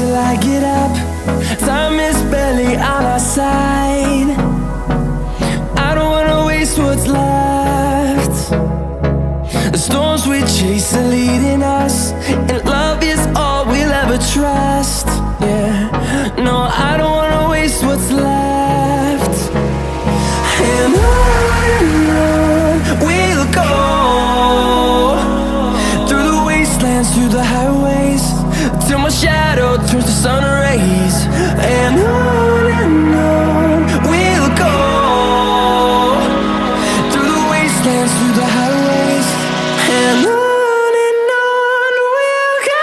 till I get up. Time is barely on our side. I don't wanna waste what's left. The storms we chase are leading us, and love is all we'll ever trust. Yeah, no, I don't wanna waste what's left. And on we'll go, through the wastelands, through the highways, till my shadow turns to sun rays. And on we'll go, through the wastelands, through the highways, and on we'll go.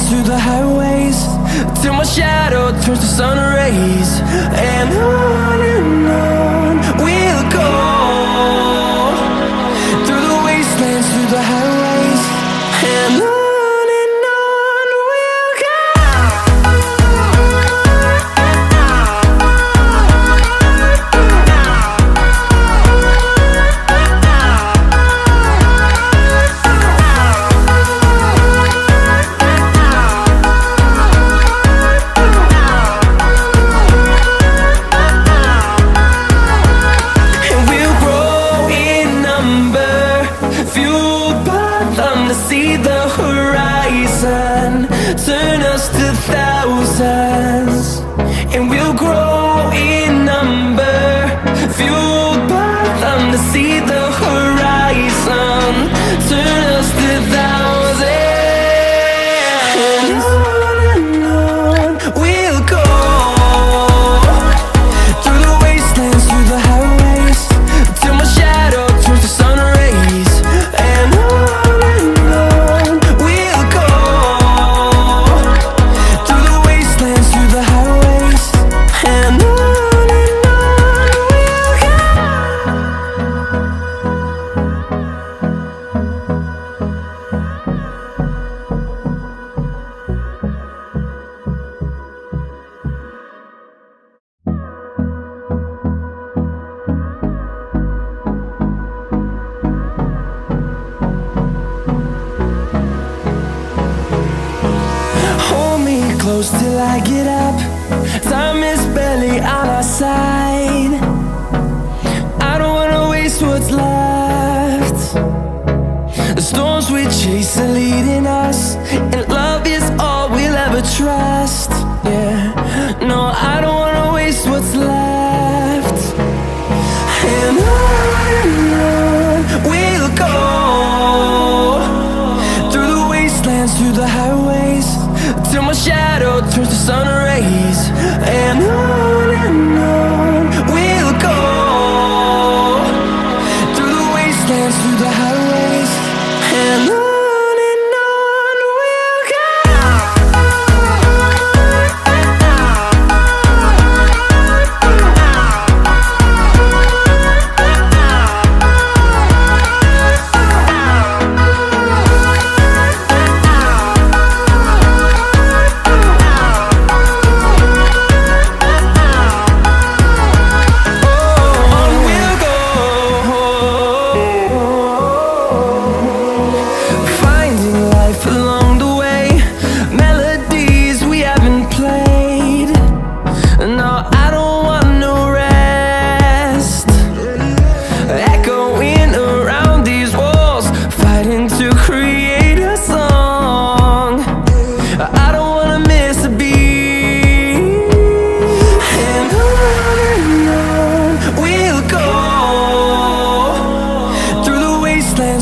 Through the highways, till my shadow turns to sun rays. And on we'll go, through the wastelands, through the highways, and on we'll go. See the horizon turn us to thousands, and we'll grow in number, fueled by them. To see the horizon turn us to thousands, and on we'll go, through the wastelands, through the highways, till my shadow turns to sun rays. And close till I get up. Time is barely on our side. I don't wanna waste what's left. The storms we chase are leading us, and love is all we'll ever trust. Yeah, no, I don't wanna waste what's left. And on we'll go, through the wastelands, through the highways, till my shadow turns to sun rays. And on we'll go, through the wastelands, through the highways, and on we'll go. On we'll go,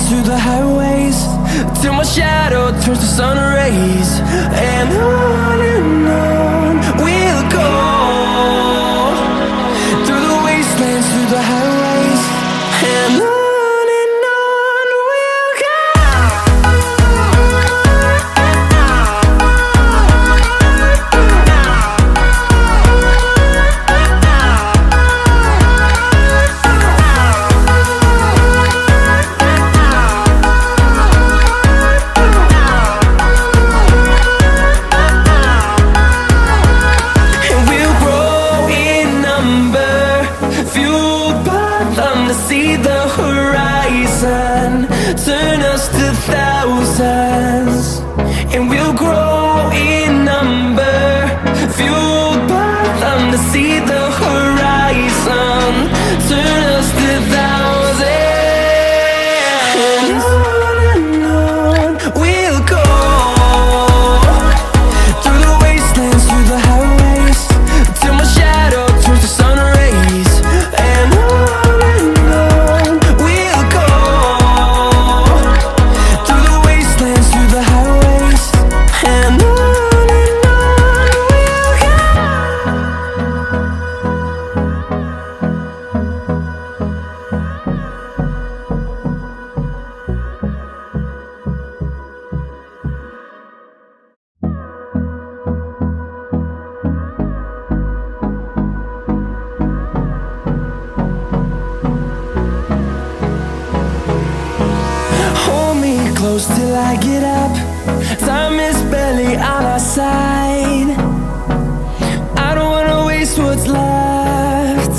through the highways, till my shadow turns to sun rays. And on we'll go, through the wastelands, through the highways. And on we'll go. And we'll grow in number, fueled by them to see the horizon, turn us to thousands. And we'll grow in number, fueled by them to see the horizon, turn us to thousands. And on we'll go, through the wastelands, through the highways, till my shadow turns to sun rays. And on we'll go, through the wastelands, through the highways. And on we'll go. Hold me close till I get up. Time is barely on our side. I don't wanna waste what's left.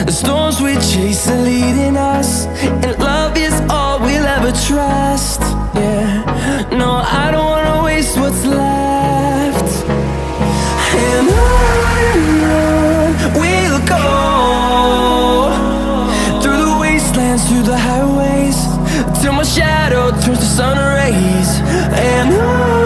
The storms we chase are leading us, and love is all we'll ever trust. Yeah, no, I don't wanna waste what's left. And on we'll go, through the wastelands, through the highways, till my shadow turns to sun rays. And on